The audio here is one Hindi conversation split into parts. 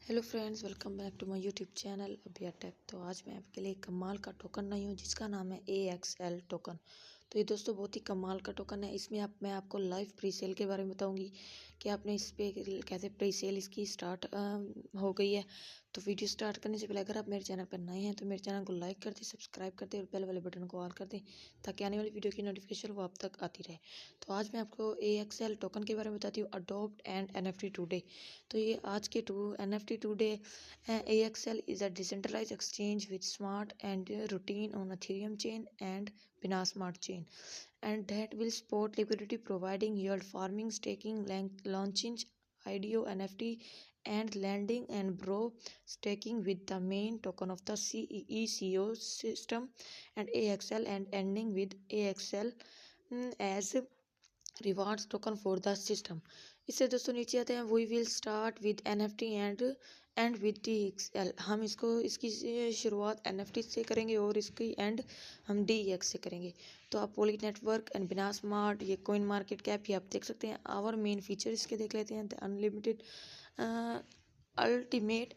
Hello friends, welcome back to my YouTube channel अभिया टेक। तो आज मैं आपके लिए कमाल का टोकन लाई हूँ जिसका नाम है AXL टोकन। तो ये दोस्तों बहुत ही कमाल का टोकन है। इसमें मैं आपको लाइव प्री सेल के बारे में बताऊंगी कि आपने इस पर कैसे प्री सेल इसकी स्टार्ट हो गई है। तो वीडियो स्टार्ट करने से पहले अगर आप मेरे चैनल पर नए हैं तो मेरे चैनल को लाइक कर दें, सब्सक्राइब कर दें और बेल वाले बटन को ऑल कर दें ताकि आने वाली वीडियो की नोटिफिकेशन वो आप तक आती रहे। तो आज मैं आपको AXL टोकन के बारे में बताती हूँ, अडोप्ट एंड NFT टूडे। तो ये आज के NFT today AXL is a decentralized exchange with smart and routine on Ethereum chain and Binance Smart chain, and that will support liquidity, providing yield farming, staking, launching IDO NFT, and lending and bro staking with the main token of the CECO system and AXL, and ending with AXL as rewards token for the system. इससे दोस्तों नीचे आते हैं, we will start with NFT and with DXL। हम इसकी शुरुआत NFT से करेंगे और इसकी एंड हम DEX से करेंगे। तो आप पॉली नेटवर्क एंड बिना स्मार्ट, ये कोइन मार्केट कैप, ये आप देख सकते हैं। आवर मेन फीचर इसके देख लेते हैं। The unlimited ultimate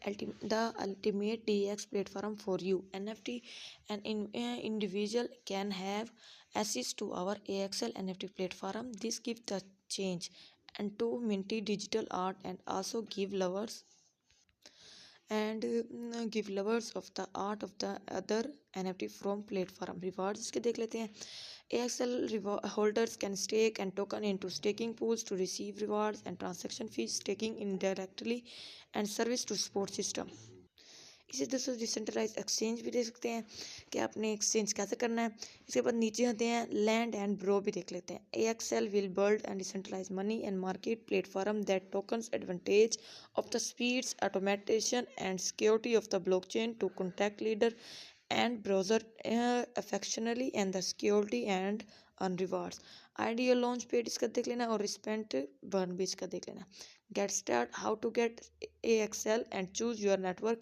DX platform for you. NFT and individual can have access to our AXL NFT platform. This gives the change and to minty digital art and also give lovers of the art of the other NFT from platform rewards। इसके देख लेते हैं। AXL holders can stake and token into staking pools to receive rewards and transaction fees, staking indirectly and service to support system। इसे दोस्तों डिसेंट्रलाइज एक्सचेंज भी देख सकते हैं कि आपने एक्सचेंज कैसे करना है। इसके बाद नीचे आते हैं, लैंड एंड ब्रो भी देख लेते हैं। AXL will build and decentralize money and market platform that tokens advantage of the speeds, automation, and security of the blockchain to contact leader and browser affectionately and the security and on rewards। IDO launch paid इसका देख लेना और रिस्पेंट बर्न भी इसका देख लेना। Get start, how to get AXL and choose your network.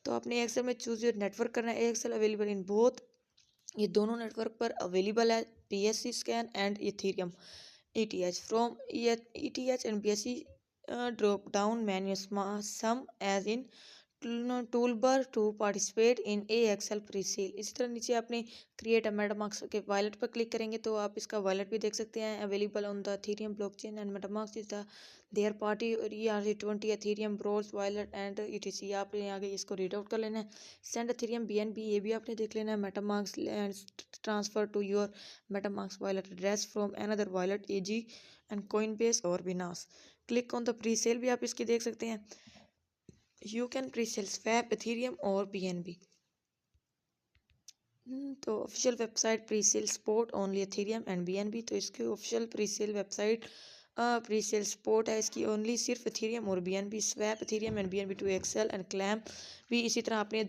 तो आपने AXL में चूज योर नेटवर्क करना है। AXL अवेलेबल इन बोथ, ये दोनों नेटवर्क पर अवेलेबल है, BSC scan and Ethereum ETH। From ETH and BSC drop down menu sum as in toolbar to participate in AXL pre sale. इसी तरह नीचे आपने क्रिएट अ मेटामास्क के वॉलेट पर क्लिक करेंगे तो आप इसका वॉलेट भी देख सकते हैं, available on the Ethereum blockchain and MetaMask is the their party ERC20 Ethereum browse wallet and ETC। आपने आगे इसको रीड आउट कर लेना है। सेंड एथेरियम BNB, ये भी आपने देख लेना है। MetaMask transfer to your MetaMask wallet address from another wallet AG and Coinbase और Binance. Click on the pre sale भी आप इसकी देख सकते हैं। You can pre-sell Swap, Ethereum और BNB। तो official website pre sale support only Ethereum and BNB। तो इसकी official pre sale website pre sale support है इसकी ओनली सिर्फ एथेरियम और BNB। Swap Ethereum and BNB to AXL and claim भी इसी तरह आपने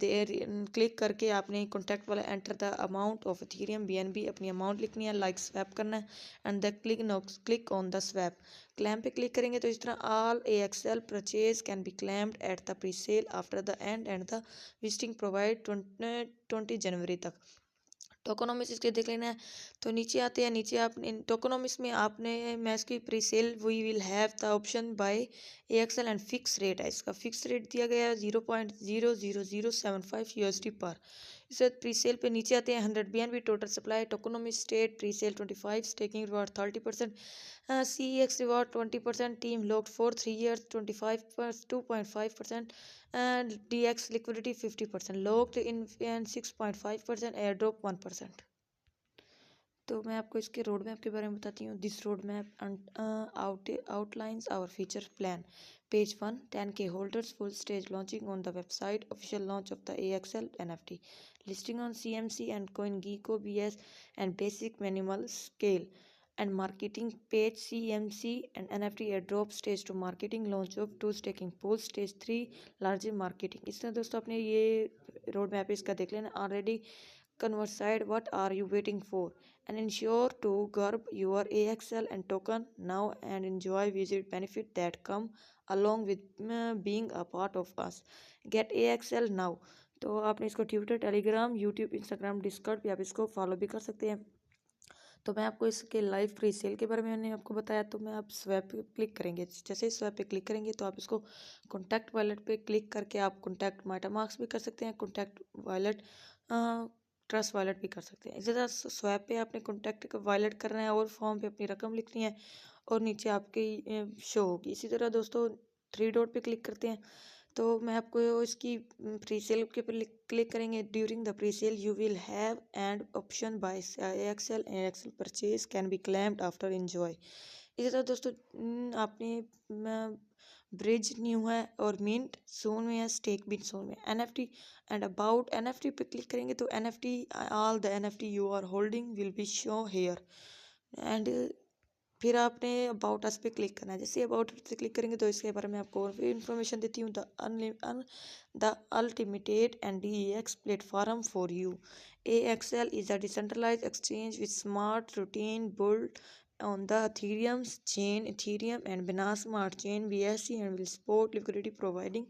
क्लिक करके आपने कॉन्टैक्ट वाला enter the amount of Ethereum BNB, अपनी अमाउंट लिखनी है, लाइक स्वैप करना है and the click on the swap. Claim पे क्लिक करेंगे तो इस तरह all AXL purchase can B claimed at the pre cell after the end the visiting provide 20 जनवरी तक। टोकोनॉमिक्स इसके देख लेना है। तो नीचे आते हैं, नीचे आपने टोकोनॉमिक्स में आपने मैं इसकी pre sale we will have the option buy AXL and fix rate है, इसका फिक्स रेट दिया गया है 0.00075 USD पर। इसे प्री सेल पे नीचे आते हैं, 100 BNB total supply, tokenomics state pre sale 25, staking reward 30%, CEX reward 20%, team locked for 3 years 2.5%, and DX liquidity 50%, locked in and 6.5%, airdrop 1%। तो मैं आपको इसके रोड मैप के बारे में बताती हूँ। This road map outlines our future plan। Page 1, 10K holders, full stage launching on the website, official launch of the AXL NFT, listing on CMC and CoinGecko BS and basic minimal scale and marketing page CMC and NFT airdrop stage 2 marketing, launch of 2 staking pools, stage 3 larger marketing। इस तरह दोस्तों अपने ये रोड मैप इसका देख लेना। Already converside, what are you waiting for, and ensure to grab your AXL and token now and enjoy visit benefit that come along with being a part of us। get AXL now। तो आपने इसको Twitter, Telegram, YouTube, Instagram, Discord भी आप इसको फॉलो भी कर सकते हैं। तो मैं आपको इसके लाइव प्री सेल के बारे में मैंने आपको बताया। तो मैं आप स्वैप पे क्लिक करेंगे, जैसे ही स्वैप पे क्लिक करेंगे तो आप इसको कॉन्टैक्ट वॉलेट पे क्लिक करके आप कॉन्टैक्ट मेटामास्क भी कर सकते हैं, कॉन्टैक्ट वॉलेट ट्रस्ट वॉलेट भी कर सकते हैं। इसी तरह स्वैप पे आपने कॉन्टैक्ट वॉलेट करना है और फॉर्म पे अपनी रकम लिखनी है और नीचे आपकी शो होगी। इसी तरह दोस्तों 3 डॉट पे क्लिक करते हैं तो मैं आपको इसकी प्री सेल के ऊपर क्लिक करेंगे। During the pre sale you will have and option buy AXL and AXL purchase can be claimed after enjoy. इसी तरह दोस्तों आपने ब्रिज न्यू है और मिंट सोन में है, स्टेक भी सोन में, एनएफटी एंड अबाउट एनएफटी पे क्लिक करेंगे तो NFT all the NFT you are holding will be show here. And फिर आपने अबाउट अस पे क्लिक करना है। जैसे अबाउट पे क्लिक करेंगे तो इसके बारे में आपको और भी इन्फॉर्मेशन देती हूँ। The ultimate and DEX platform for you. AXL is a decentralized exchange with smart routine built on the Ethereum chain, Ethereum and Binance Smart Chain BSC, and will support liquidity providing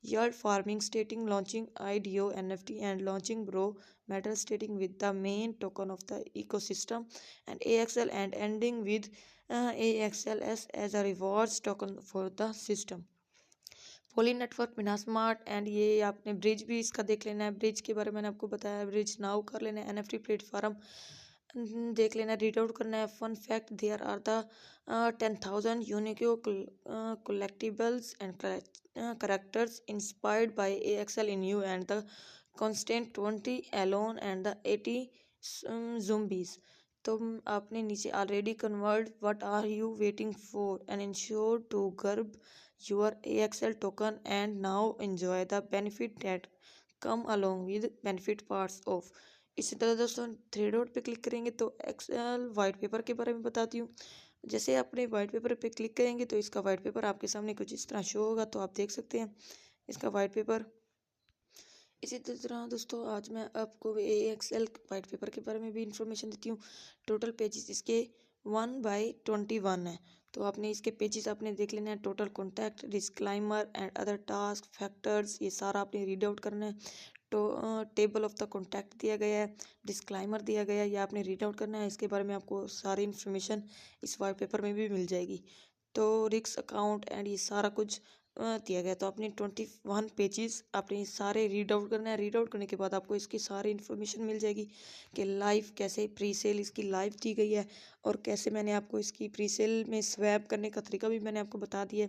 yield farming, staking, launching IDO, NFT, and launching Bro Metal staking with the main token of the ecosystem, and AXL, and ending with AXLS as a rewards token for the system. Poly network बिना स्मार्ट एंड ये आपने ब्रिज भी इसका देख लेना है। ब्रिज के बारे में मैंने आपको बताया, ब्रिज नाउ कर लेना है। NFT प्लेटफॉर्म देख लेना, रीड आउट करना है। Fun fact, there are the 10,000 unique collectibles and characters inspired by AXL in you, and the constant 20 alone and the 80 zombies। तो आपने नीचे already convert, what are you waiting for, and ensure to grab your AXL token and now enjoy the benefit that come along with benefit parts of। इसी तरह दोस्तों 3 डॉट पे क्लिक करेंगे तो एक्सेल वाइट पेपर के बारे में बताती हूँ। जैसे अपने वाइट पेपर पे क्लिक करेंगे तो इसका वाइट पेपर आपके सामने कुछ इस तरह शो होगा, तो आप देख सकते हैं इसका वाइट पेपर। इसी तरह दोस्तों आज मैं आपको AXL वाइट पेपर के बारे में भी इंफॉर्मेशन देती हूँ। टोटल पेजेस इसके 1/21 है। तो आपने इसके पेजेस आपने देख लेना है। Total contact, disclaimer and other task factors, ये सारा आपने रीड आउट करना है। तो टेबल ऑफ द कॉन्टैक्ट दिया गया है, डिस्क्लाइमर दिया गया है, ये आपने रीड आउट करना है। इसके बारे में आपको सारी इन्फॉर्मेशन इस वाइट पेपर में भी मिल जाएगी। तो रिक्स अकाउंट एंड ये सारा कुछ दिया गया। तो आपने 21 पेजेस आपने सारे रीड आउट करना है। रीड आउट करने के बाद आपको इसकी सारी इन्फॉर्मेशन मिल जाएगी कि लाइव कैसे प्री सेल इसकी लाइव दी गई है और कैसे मैंने आपको इसकी प्री सेल में स्वैप करने का तरीका भी मैंने आपको बता दिया।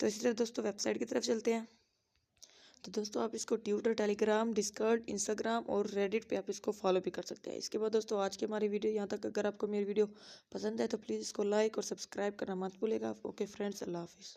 तो इसी तरह दोस्तों वेबसाइट की तरफ चलते हैं। तो दोस्तों आप इसको ट्विटर, टेलीग्राम, डिस्कॉर्ड, इंस्टाग्राम और रेडिट पे आप इसको फॉलो भी कर सकते हैं। इसके बाद दोस्तों आज की हमारी वीडियो यहाँ तक। अगर आपको मेरी वीडियो पसंद है तो प्लीज़ इसको लाइक और सब्सक्राइब करना मत भूलिएगा। ओके फ्रेंड्स, अल्लाह हाफिज़।